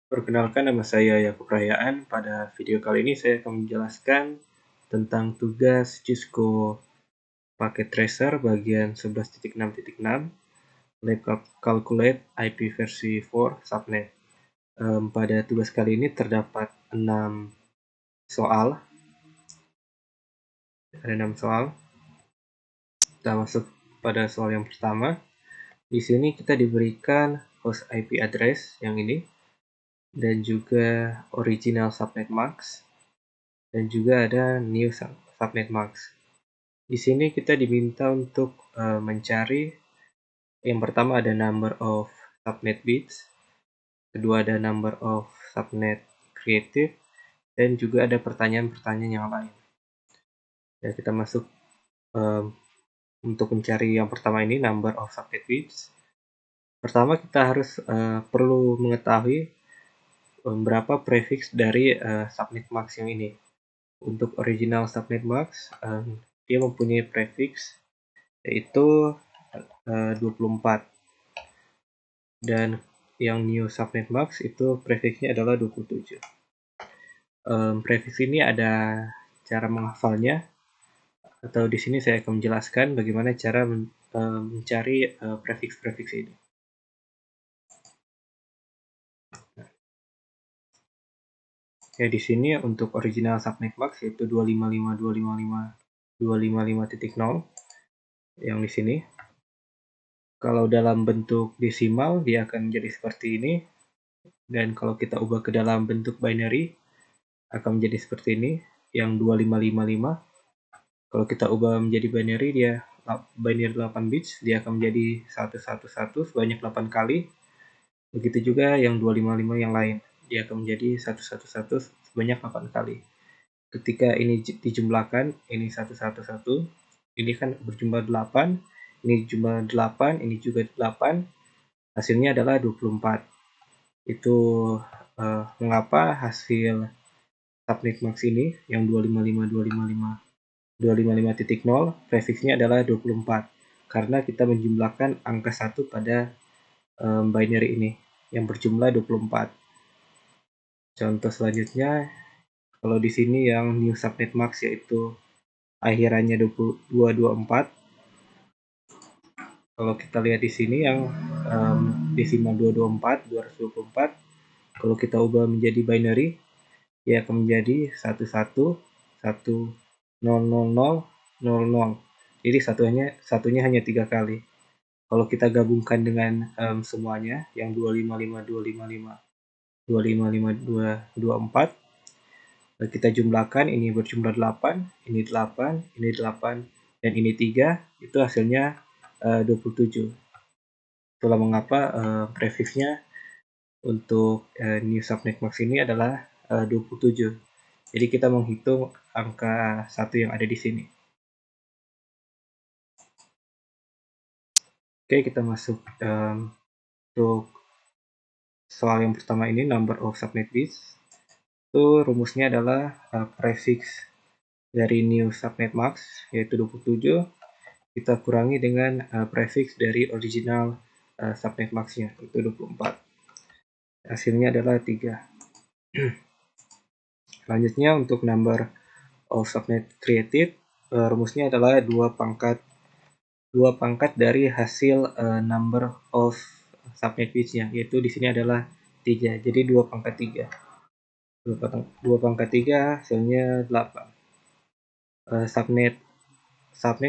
Perkenalkan, nama saya Yakub Rahayaan. Pada video kali ini saya akan menjelaskan tentang tugas Cisco Packet Tracer bagian 11.6.6 Lab Calculate IP versi 4 Subnet. Pada tugas kali ini terdapat 6 soal. Ada 6 soal. Kita masuk pada soal yang pertama. Di sini kita diberikan host IP address yang ini, dan juga original subnet mask, dan juga ada new subnet mask. Di sini kita diminta untuk mencari, yang pertama ada number of subnet bits, kedua ada number of subnet created, dan juga ada pertanyaan-pertanyaan yang lain. Ya, kita masuk untuk mencari yang pertama ini, number of subnet bits. Pertama kita harus perlu mengetahui berapa prefix dari subnet mask yang ini. Untuk original subnet mask, dia mempunyai prefix yaitu 24, dan yang new subnet mask itu prefixnya adalah 27. Prefix ini ada cara menghafalnya, atau di sini saya akan menjelaskan bagaimana cara mencari prefix-prefix ini. Ya, di sini untuk original subnet mask yaitu 255.255.255.0 yang di sini. Kalau dalam bentuk desimal dia akan menjadi seperti ini, dan kalau kita ubah ke dalam bentuk binary akan menjadi seperti ini, yang 2555. Kalau kita ubah menjadi binary, dia binary 8 bits, dia akan menjadi 111 sebanyak 8 kali. Begitu juga yang 255 yang lain, dia akan menjadi 111 sebanyak 8 kali. Ketika ini dijumlahkan, ini 111, ini kan berjumlah 8, ini jumlah 8, ini juga 8, hasilnya adalah 24. Itu mengapa hasil subnet mask ini yang 255.255.0 prefixnya adalah 24, karena kita menjumlahkan angka 1 pada binary ini yang berjumlah 24. Contoh selanjutnya, kalau di sini yang new subnet mask yaitu akhirannya 224. Kalau kita lihat di sini yang desimal 224, kalau kita ubah menjadi binary, dia akan menjadi 11.1.000.00. Jadi satunya hanya 3 kali. Kalau kita gabungkan dengan semuanya, yang 255.255.255.224, kita jumlahkan, ini berjumlah 8, ini 8, ini 8, dan ini 3, itu hasilnya 27. Itulah mengapa prefixnya untuk new subnet mask ini adalah 27. Jadi kita menghitung angka 1 yang ada di sini. Oke, kita masuk untuk soal yang pertama ini, number of subnet bits. Itu rumusnya adalah prefix dari new subnet mask yaitu 27, kita kurangi dengan prefix dari original subnet mask-nya yaitu 24. Hasilnya adalah 3. Selanjutnya untuk number of subnet created, rumusnya adalah 2 pangkat dari hasil number of subnet bits-nya, yaitu di sini adalah 3. Jadi 2 pangkat 3. 2 pangkat 3 hasilnya 8. Subnet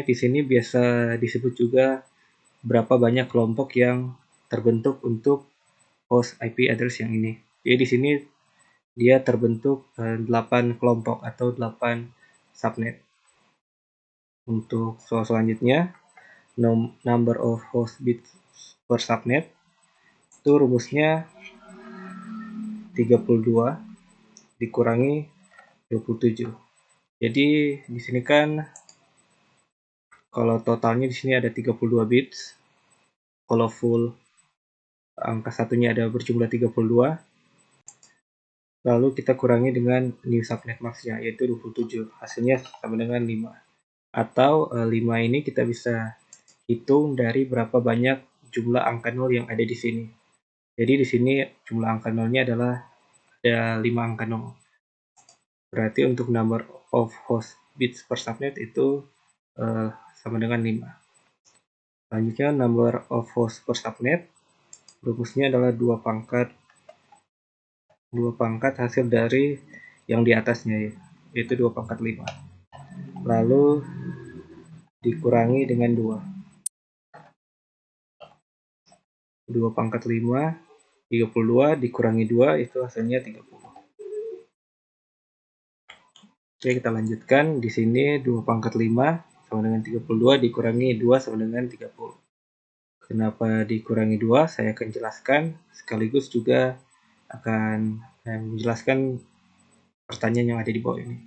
di sini biasa disebut juga berapa banyak kelompok yang terbentuk untuk host IP address yang ini. Jadi di sini dia terbentuk 8 kelompok atau 8 subnet. Untuk soal selanjutnya, number of host bits per subnet, itu rumusnya 32 dikurangi 27. Jadi di sini kan kalau totalnya di sini ada 32 bits. Kalau full angka satunya ada berjumlah 32. Lalu kita kurangi dengan new subnet mask-nya yaitu 27. Hasilnya sama dengan 5. Atau 5 ini kita bisa hitung dari berapa banyak jumlah angka 0 yang ada di sini. Jadi di sini jumlah angka 0-nya adalah ada 5 angka 0. Berarti untuk number of host bits per subnet itu sama dengan 5. Selanjutnya number of host per subnet, rumusnya adalah 2 pangkat hasil dari yang di atasnya, yaitu 2 pangkat 5. Lalu dikurangi dengan 2. 2 pangkat 5, 32 dikurangi 2 itu hasilnya 30. Oke, kita lanjutkan. Di sini 2 pangkat 5 sama dengan 32 dikurangi 2 sama dengan 30. Kenapa dikurangi 2? Saya akan jelaskan, sekaligus juga akan menjelaskan pertanyaan yang ada di bawah ini.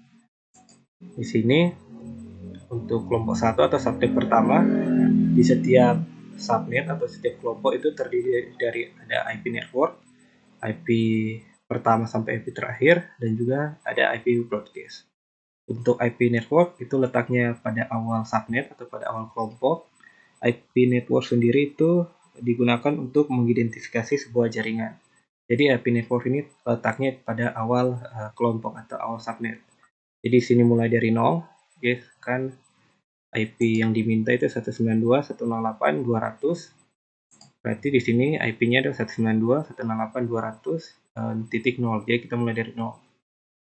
Di sini untuk kelompok 1 atau subnet pertama, di setiap subnet atau setiap kelompok itu terdiri dari ada IP network, IP pertama sampai IP terakhir, dan juga ada IP broadcast. Untuk IP network itu letaknya pada awal subnet atau pada awal kelompok. IP network sendiri itu digunakan untuk mengidentifikasi sebuah jaringan. Jadi IP network ini letaknya pada awal kelompok atau awal subnet. Jadi sini mulai dari 0, ya kan IP yang diminta itu 192.168.200. Berarti di sini IP-nya adalah 192.168.200.0. Jadi kita mulai dari 0.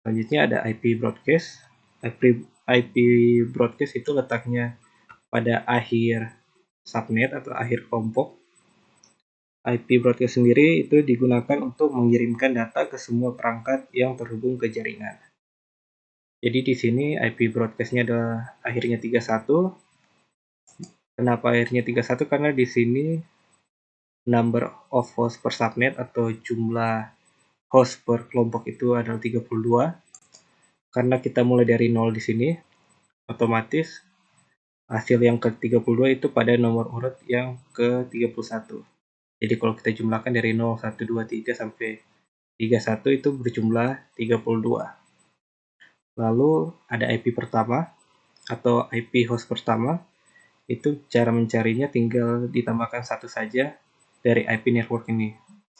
Selanjutnya ada IP broadcast. IP broadcast itu letaknya pada akhir subnet atau akhir kelompok. IP broadcast sendiri itu digunakan untuk mengirimkan data ke semua perangkat yang terhubung ke jaringan. Jadi di sini IP broadcast-nya adalah akhirnya 31. Kenapa akhirnya 31? Karena di sini number of host per subnet atau jumlah host per kelompok itu adalah 32. Karena kita mulai dari 0 di sini, otomatis hasil yang ke-32 itu pada nomor urut yang ke-31. Jadi kalau kita jumlahkan dari 0, 1, 2, 3 sampai 31 itu berjumlah 32. Lalu ada IP pertama atau IP host pertama. Itu cara mencarinya tinggal ditambahkan 1 saja dari IP network ini.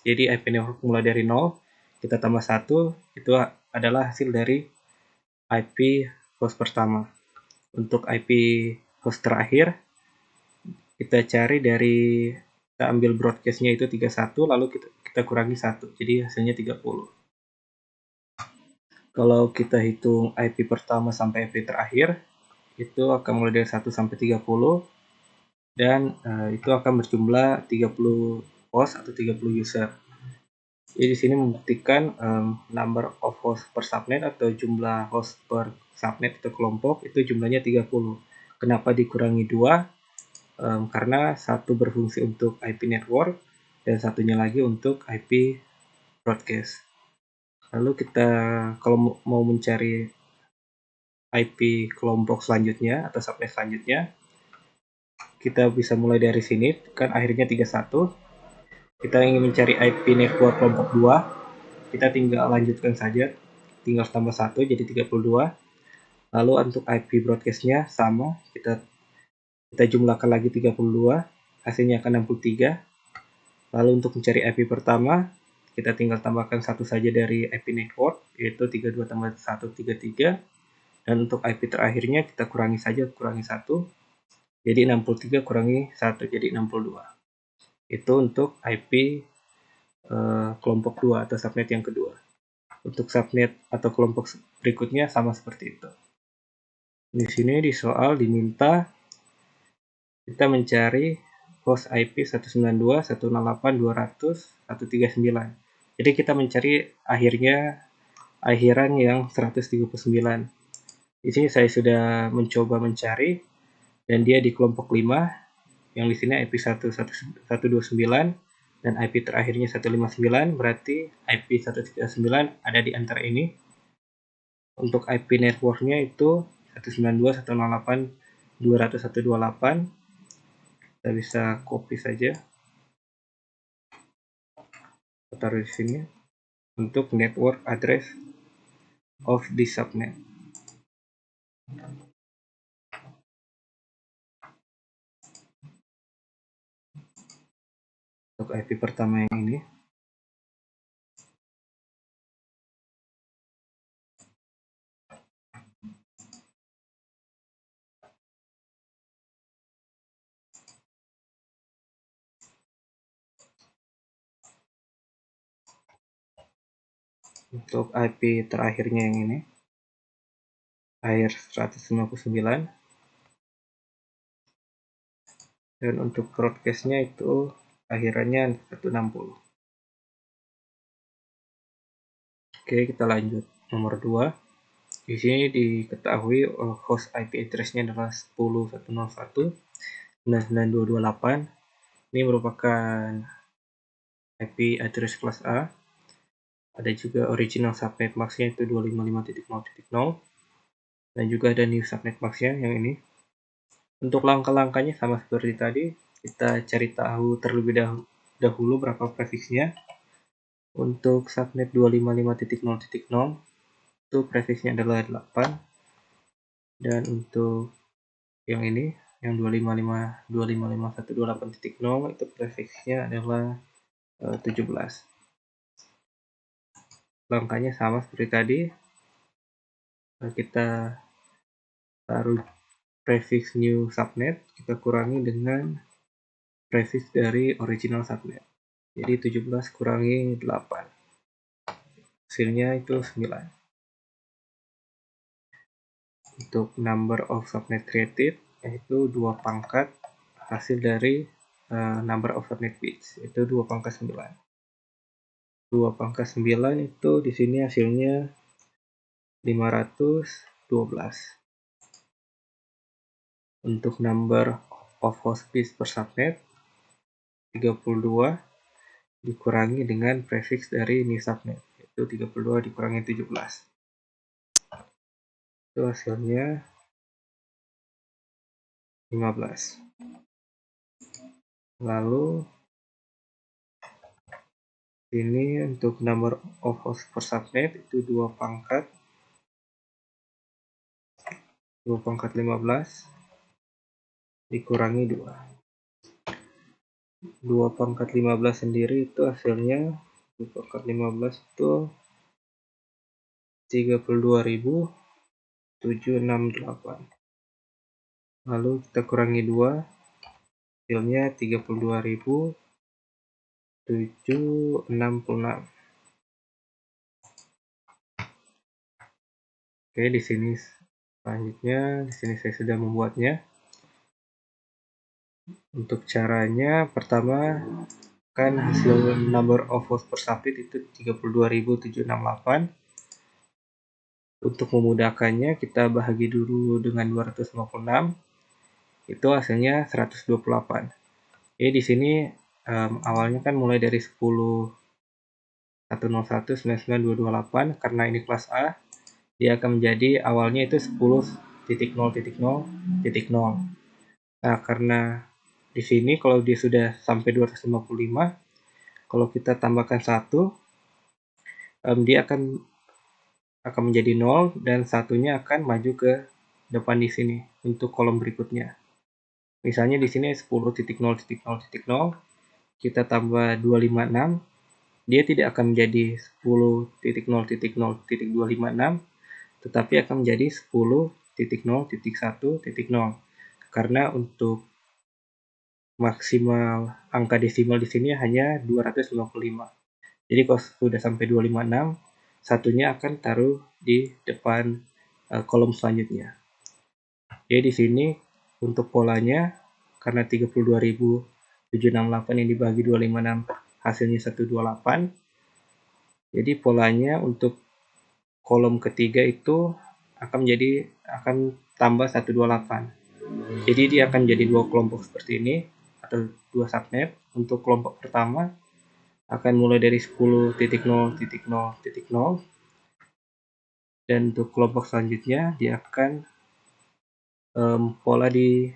Jadi IP network mulai dari 0, kita tambah 1, itu adalah hasil dari IP host pertama. Untuk IP host terakhir, kita cari dari, kita ambil broadcast-nya itu 31, lalu kita kurangi 1, jadi hasilnya 30. Kalau kita hitung IP pertama sampai IP terakhir, itu akan mulai dari 1 sampai 30, dan itu akan berjumlah 30 host atau 30 user. Jadi di sini membuktikan number of host per subnet atau jumlah host per subnet atau kelompok itu jumlahnya 30. Kenapa dikurangi 2? Karena satu berfungsi untuk IP network dan satunya lagi untuk IP broadcast. Lalu kita kalau mau mencari IP kelompok selanjutnya atau subnet selanjutnya, kita bisa mulai dari sini, kan akhirnya 31. Kita ingin mencari IP network kelompok 2, kita tinggal lanjutkan saja, tinggal tambah 1 jadi 32. Lalu untuk IP broadcast-nya sama, kita jumlahkan lagi 32, hasilnya akan 63. Lalu untuk mencari IP pertama, kita tinggal tambahkan 1 saja dari IP network, yaitu 32 tambah 1, 33. Dan untuk IP terakhirnya kita kurangi saja, kurangi 1, jadi 63 kurangi 1, jadi 62. Itu untuk IP kelompok 2 atau subnet yang kedua. Untuk subnet atau kelompok berikutnya sama seperti itu. Di sini di soal diminta kita mencari host IP 192.168.200.139. Jadi kita mencari akhiran yang 139. Di sini saya sudah mencoba mencari dan dia di kelompok 5, yang di sini IP 129 dan IP terakhirnya 159, berarti IP 139 ada di antara ini. Untuk IP networknya itu 192.168.200.128. Kita bisa copy saja, kita taruh di sini untuk network address of the subnet. Untuk IP pertama yang ini, Untuk IP terakhirnya yang ini, akhir 199. Dan untuk broadcast-nya itu akhirannya 160. Oke, kita lanjut. Nomor 2. Di sini diketahui host IP address-nya adalah 10.101.99.228. Ini merupakan IP address kelas A. Ada juga original subnet max-nya itu 255.0.0. Dan juga ada new subnet max-nya yang ini. Untuk langkah-langkahnya sama seperti tadi, kita cari tahu terlebih dahulu berapa prefixnya. Untuk subnet 255.0.0 itu prefixnya adalah 8. Dan untuk yang ini, yang 255.128.0 itu prefixnya adalah 17. Langkahnya sama seperti tadi. Kita taruh prefix new subnet, kita kurangi dengan prefix dari original subnet. Jadi 17 kurangi 8. Hasilnya itu 9. Untuk number of subnet created, yaitu 2 pangkat hasil dari number of subnet bits, itu 2 pangkat 9. 2 pangkat 9 itu di sini hasilnya 512. Untuk number of host bits per subnet, 32 dikurangi dengan prefix dari new subnet, yaitu 32 dikurangi 17. Itu hasilnya 15. Lalu ini untuk number of host per subnet itu 2 pangkat 15 dikurangi 2. 2 pangkat 15 sendiri itu hasilnya 2 pangkat 15 itu 32.768. Lalu kita kurangi 2, hasilnya 32.766. Oke, di sini selanjutnya saya sudah membuatnya. Untuk caranya, pertama kan hasil number of host per subnet itu 32.768. Untuk memudahkannya, kita bahagi dulu dengan 256. Itu hasilnya 128. Jadi di sini awalnya kan mulai dari 10.101.99.228, karena ini kelas A, dia akan menjadi awalnya itu 10.0.0.0. Nah, karena di sini kalau dia sudah sampai 255, kalau kita tambahkan 1, dia akan menjadi 0 dan satunya akan maju ke depan di sini untuk kolom berikutnya. Misalnya di sini 10.0.0.0, kita tambah 256, dia tidak akan menjadi 10.0.0.256, tetapi akan menjadi 10.0.1.0. Karena untuk maksimal angka desimal di sini hanya 255. Jadi kalau sudah sampai 256, satunya akan taruh di depan kolom selanjutnya. Jadi di sini untuk polanya, karena 32.768 yang dibagi 256 hasilnya 128. Jadi polanya untuk kolom ketiga itu akan tambah 128. Jadi dia akan jadi 2 kelompok seperti ini atau 2 subnet. Untuk kelompok pertama akan mulai dari 10.0.0.0, dan untuk kelompok selanjutnya dia akan pola di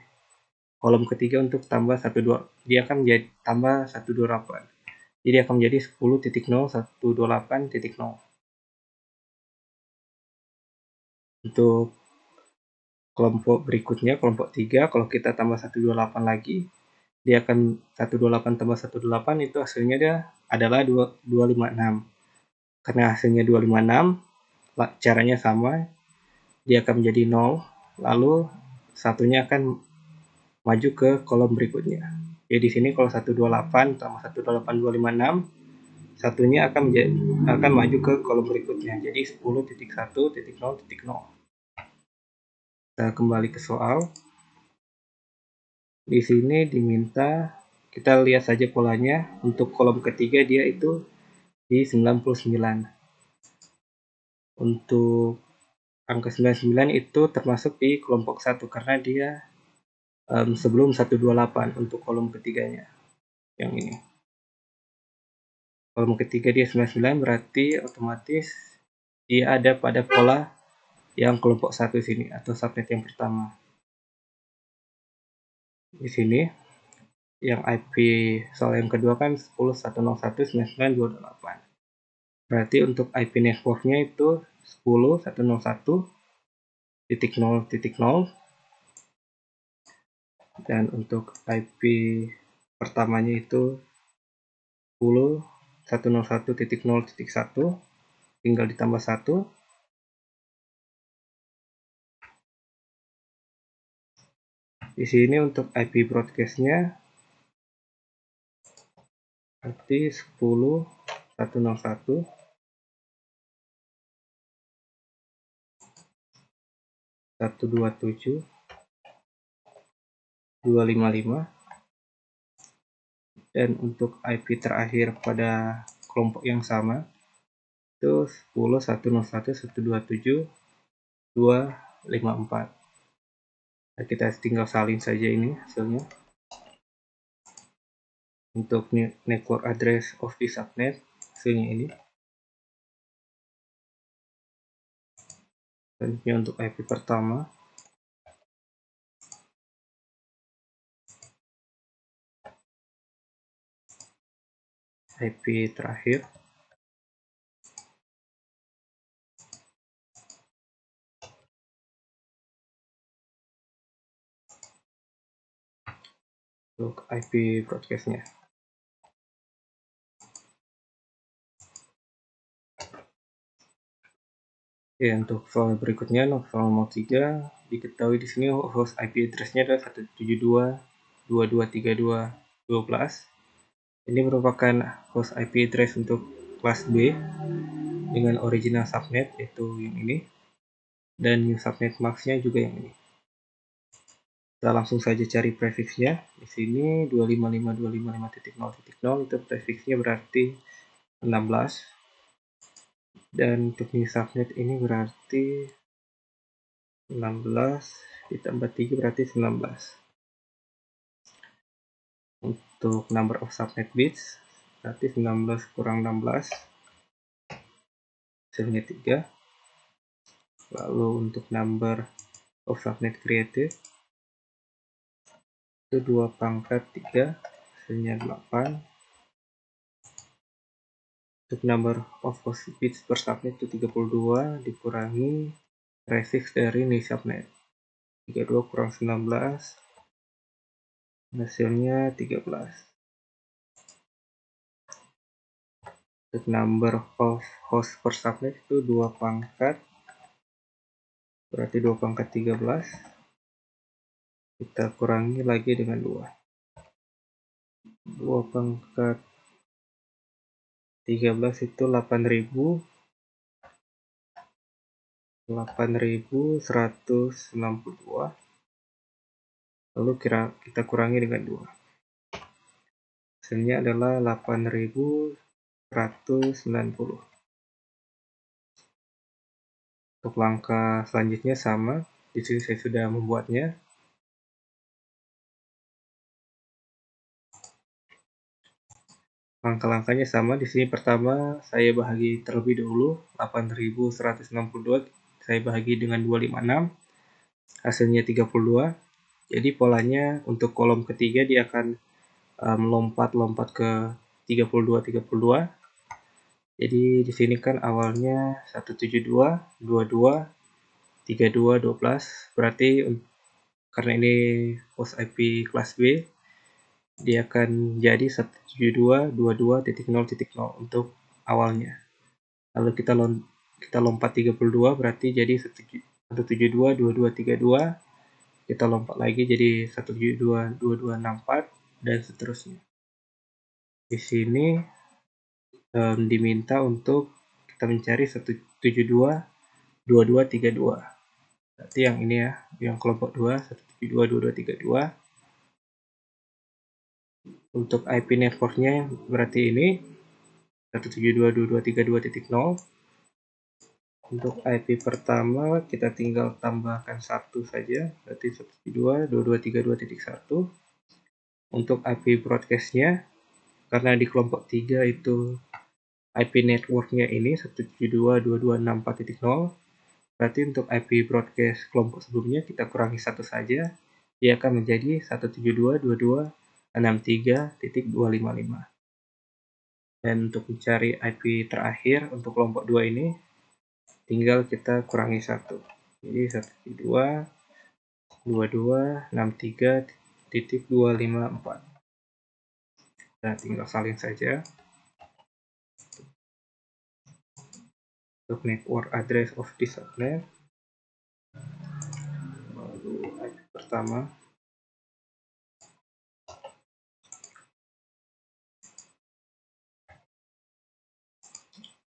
kolom ketiga untuk tambah 12, dia akan menjadi tambah 128. Jadi akan menjadi 10.0.128.0. Untuk kelompok berikutnya, kelompok 3, kalau kita tambah 128 lagi, dia akan 128 tambah 128 itu hasilnya dia adalah 256. Karena hasilnya 256, caranya sama, dia akan menjadi 0, lalu satunya akan maju ke kolom berikutnya. Jadi di sini kalau 128 tambah 128 256, satunya akan maju ke kolom berikutnya. Jadi 10.1.0.0. Kita kembali ke soal. Di sini diminta kita lihat saja polanya. Untuk kolom ketiga dia itu di 99. Untuk angka 99 itu termasuk di kelompok 1 karena dia sebelum 128 untuk kolom ketiganya. Yang ini. Kolom ketiga dia 99 berarti otomatis dia ada pada pola yang kelompok 1 sini atau subnet yang pertama. Di sini yang IP soal yang kedua kan 10.101.99.228. Berarti untuk IP networknya itu 10.101.0.0 dan untuk IP pertamanya itu 10.101.0.1 tinggal ditambah 1. Di sini untuk IP broadcastnya berarti 10.101 127 255 dan untuk IP terakhir pada kelompok yang sama itu 10.101.127.254. Nah, kita tinggal salin saja ini hasilnya. Untuk network address of the subnet hasilnya ini. Selanjutnya untuk IP pertama. IP terakhir. Untuk IP broadcastnya. Oke, untuk soal berikutnya, soal nomor 3, diketahui di sini host IP address-nya adalah 172.2232.12. Ini merupakan host IP address untuk kelas B dengan original subnet yaitu yang ini dan new subnet max-nya juga yang ini. Kita langsung saja cari prefixnya. Di sini 255.255.0.0 itu prefixnya berarti 16. Dan untuk new subnet ini berarti 16 ditambah 3 berarti 19. Untuk number of subnet bits berarti 19 kurang 16 hasilnya 3. Lalu untuk number of subnet created itu 2 pangkat 3 hasilnya 8. Untuk number of host bits per subnet itu 32 dikurangi prefix dari new subnet. 32 kurang 19 hasilnya 13. Untuk number of host per subnet itu 2 pangkat berarti 2 pangkat 13 kita kurangi lagi dengan 2 pangkat 13 itu 8.162 lalu kita kurangi dengan 2 hasilnya adalah 8.190. Untuk langkah selanjutnya sama, di sini saya sudah membuatnya. Langkah-langkahnya sama. Di sini pertama saya bahagi terlebih dahulu 8.162 saya bahagi dengan 256 hasilnya 32. Jadi polanya untuk kolom ketiga dia akan lompat ke 32. Jadi di sini kan awalnya 172, 22, 32, 12. Berarti karena ini host IP kelas B, dia akan jadi 172.22.0.0 untuk awalnya. Lalu kita lompat 32 berarti jadi 172.22.32. Kita lompat lagi jadi 172.22.64 dan seterusnya. Di sini diminta untuk kita mencari 172.2232. Berarti yang ini ya, yang kelompok 2, 172.2232. Untuk IP networknya berarti ini 172.2232.0. Untuk IP pertama kita tinggal tambahkan 1 saja, berarti 172.2232.1. Untuk IP broadcastnya, karena di kelompok 3 itu IP networknya ini 172.2264.0, berarti untuk IP broadcast kelompok sebelumnya kita kurangi 1 saja, dia akan menjadi 172.2263.255. Dan untuk mencari IP terakhir untuk kelompok 2 ini, tinggal kita kurangi 1. Jadi 172.2263.254. Nah, tinggal salin saja. Untuk network address of this subnet, lalu IP pertama,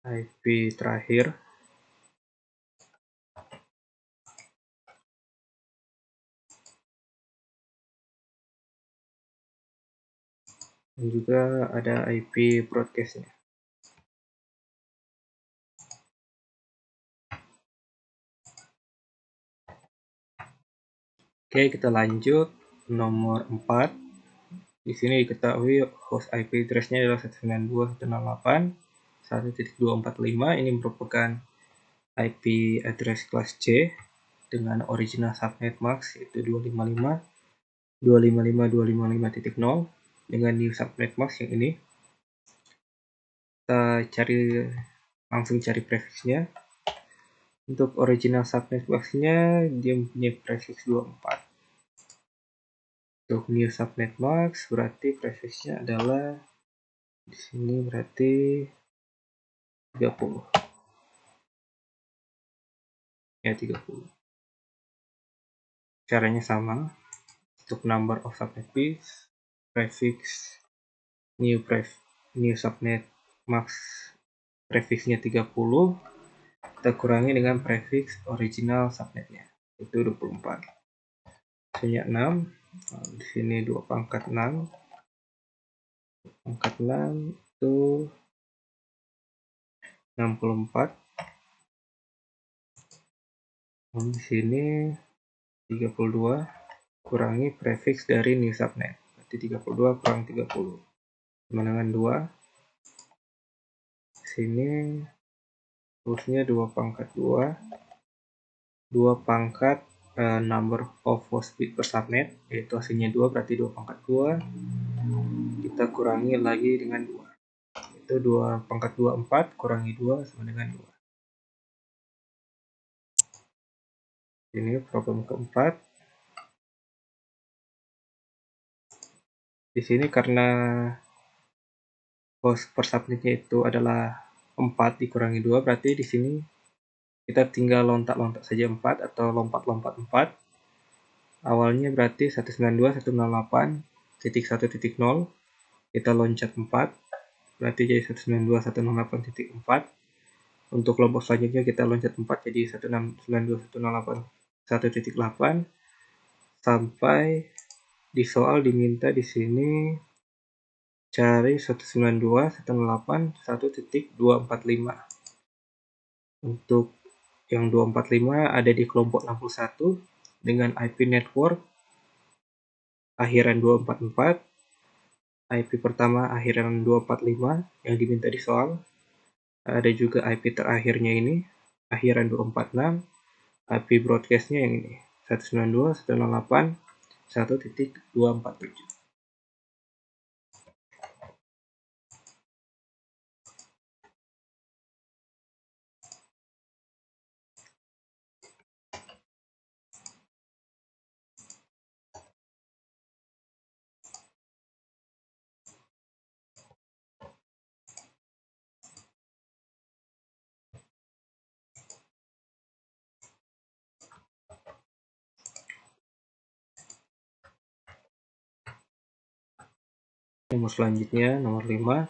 IP terakhir, dan juga ada IP broadcastnya. Oke, kita lanjut nomor 4. Di sini diketahui host IP address-nya adalah 192.168.1.245. Ini merupakan IP address kelas C dengan original subnet max yaitu 255.255.255.0 dengan new subnet max yang ini. Kita langsung cari prefixnya. Untuk original subnet max-nya dia mempunyai prefix 24. Untuk new subnet max berarti prefixnya adalah di sini berarti 30. Ya, 30. Caranya sama. Untuk number of subnet bits, prefix new subnet max prefixnya 30, kita kurangi dengan prefix original subnetnya, itu 24. Hasilnya 6. Nah, di sini 2 pangkat 6. Pangkat 6 itu 64. Nah, di sini 32 kurangi prefix dari new subnet. Berarti 32 kurang 30. Sama dengan 2. Di sini terusnya 2 pangkat 2. 2 pangkat number of host bit per subnet, yaitu hasilnya 2, berarti 2 pangkat 2. Kita kurangi lagi dengan 2. Itu 2 pangkat 2, 4, kurangi 2 sama dengan 2. Ini problem keempat. Di sini karena host per subnetnya itu adalah 4 dikurangi 2, berarti di sini kita tinggal lontak-lontak saja 4 atau lompat-lompat 4. Awalnya berarti 192.168.1.0. Kita loncat 4, berarti jadi 192.168.4. Untuk kelompok selanjutnya kita loncat 4 jadi 192.168.1.8 sampai di soal diminta di sini cari 192.168.1.245. Untuk yang 245 ada di kelompok 61 dengan IP network akhiran 244. IP pertama akhiran 245 yang diminta di soal. Ada juga IP terakhirnya ini akhiran 246. IP broadcastnya yang ini 192.168.1.247. Nomor selanjutnya, nomor 5.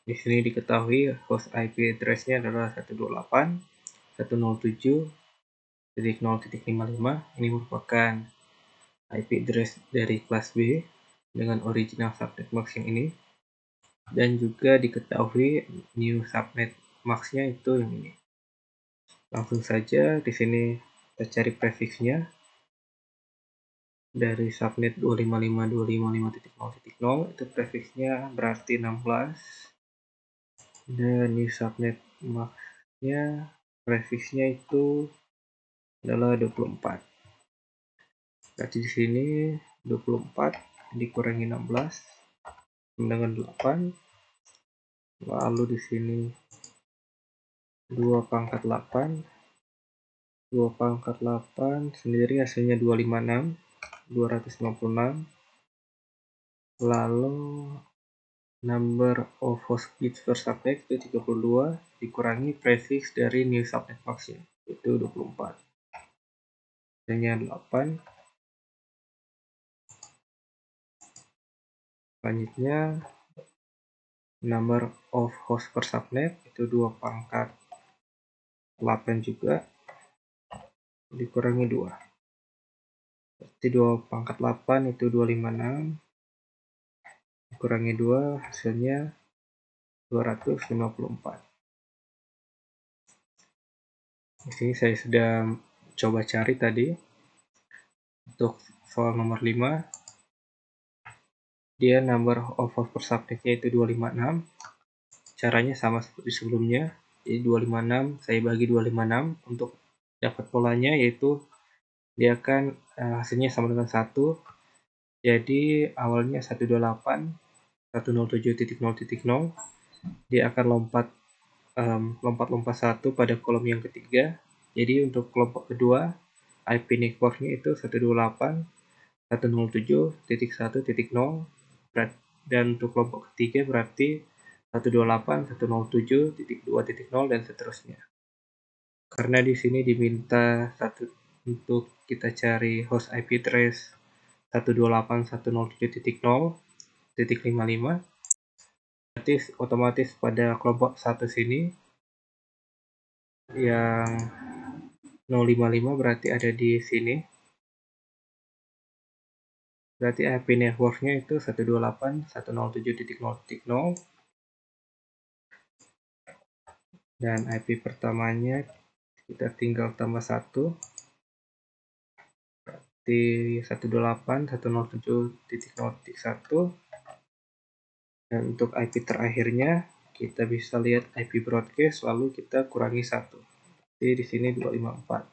Di sini diketahui host IP address-nya adalah 128.167.0.55. Ini merupakan IP address dari kelas B dengan original subnet max yang ini. Dan juga diketahui new subnet max-nya itu yang ini. Langsung saja di sini kita cari prefixnya. Dari subnet 255.255.0.0 itu prefixnya berarti 16, dan new subnet max-nya prefixnya itu adalah 24. Berarti di sini 24 dikurangi 16 dengan 8, lalu di sini 2 pangkat 8 sendiri hasilnya 256, lalu number of host bits per subnet itu 32 dikurangi prefix dari new subnet max-nya itu 24, hasilnya 8. Selanjutnya number of host per subnet itu 2 pangkat 8 juga dikurangi 2, berarti 2 pangkat 8 itu 256 dikurangi 2 hasilnya 254. Di sini saya sudah coba cari tadi untuk soal nomor 5, dia number of host per subnetnya itu 256. Caranya sama seperti sebelumnya, jadi 256 saya bagi 256 untuk dapat polanya, yaitu dia akan hasilnya sama dengan 1. Jadi awalnya 128.107.0.0, dia akan lompat 1 pada kolom yang ketiga. Jadi untuk kelompok kedua IP networknya itu 128.107.1.0, dan untuk kelompok ketiga berarti 128.107.2.0 dan seterusnya. Karena di sini diminta untuk kita cari host IP address 128.107.0.55, berarti otomatis pada kelompok 1 sini yang 055 berarti ada di sini. Berarti IP networknya itu 128.107.0.0, dan IP pertamanya kita tinggal tambah 1, berarti 128.107.0.1, dan untuk IP terakhirnya kita bisa lihat IP broadcast lalu kita kurangi 1. Jadi di sini 254.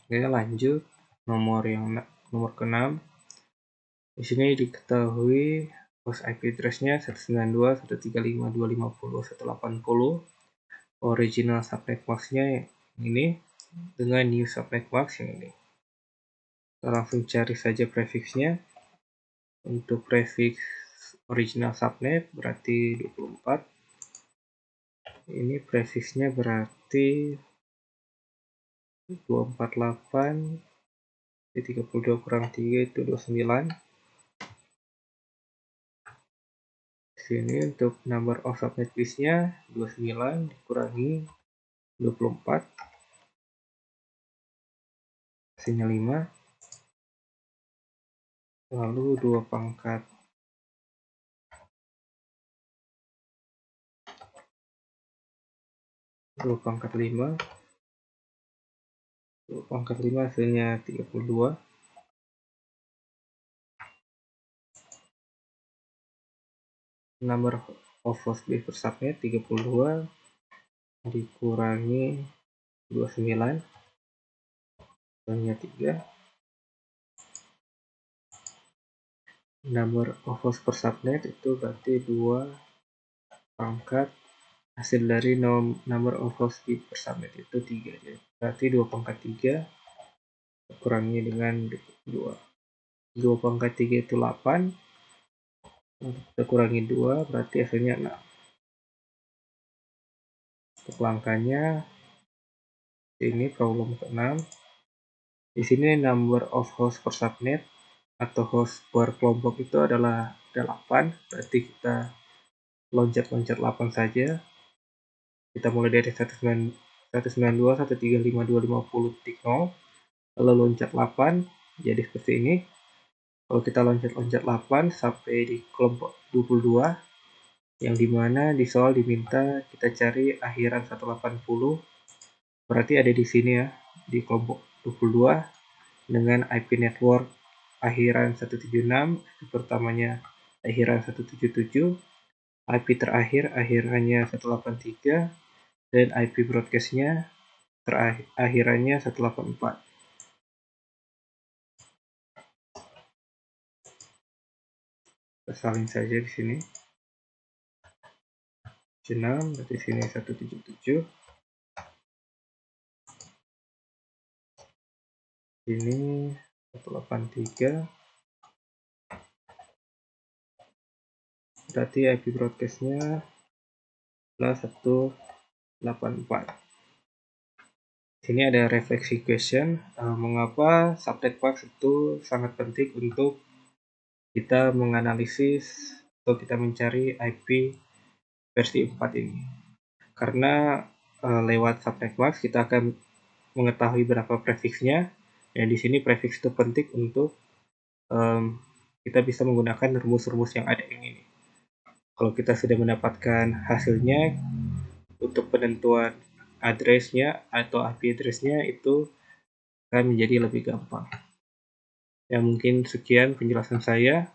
Oke, lanjut nomor ke-6. Di sini diketahui host IP address-nya 192.135.250.180, original subnet max-nya ini dengan new subnet max yang ini. Kita langsung cari saja prefix-nya. Untuk prefix original subnet berarti 24. Ini prefix-nya berarti 248.32 kurang 3 itu 29. Sini untuk number of subnet bits-nya 29 dikurangi 24, hasilnya 5, lalu 2 pangkat 5 hasilnya 32. Number of host bits per subnet 32 dikurangi 29, Contohnya 3. Number of host per subnet itu berarti 2 pangkat hasil dari number of host per subnet itu 3. Jadi berarti 2 pangkat 3 kurangi dengan 2. 2 pangkat 3 itu 8. Kita kurangi 2 berarti hasilnya 6. Untuk langkahnya ini problem ke-6. Di sini number of host per subnet atau host per kelompok itu adalah 8. Berarti kita loncat-loncat 8 saja. Kita mulai dari 192, 135, 250.0, lalu loncat 8, jadi seperti ini. Kalau kita loncat-loncat 8 sampai di kelompok 22, yang dimana di soal diminta kita cari akhiran 180, berarti ada di sini ya, di kelompok 22, dengan IP network akhiran 176, IP pertamanya akhiran 177, IP terakhir akhirannya 183, dan IP broadcast-nya akhirannya 184. Kita salin saja di sini. 6, berarti sini 177. Ini 183. Berarti IP broadcast-nya adalah 184. Sini ada refleksi question, mengapa subnet box itu sangat penting untuk kita menganalisis atau kita mencari IP versi 4 ini. Karena lewat subnet box kita akan mengetahui berapa prefiksnya, dan di sini prefiks itu penting untuk kita bisa menggunakan rumus-rumus yang ada ini. Kalau kita sudah mendapatkan hasilnya, untuk penentuan address-nya atau IP address-nya itu akan menjadi lebih gampang. Ya, mungkin sekian penjelasan saya.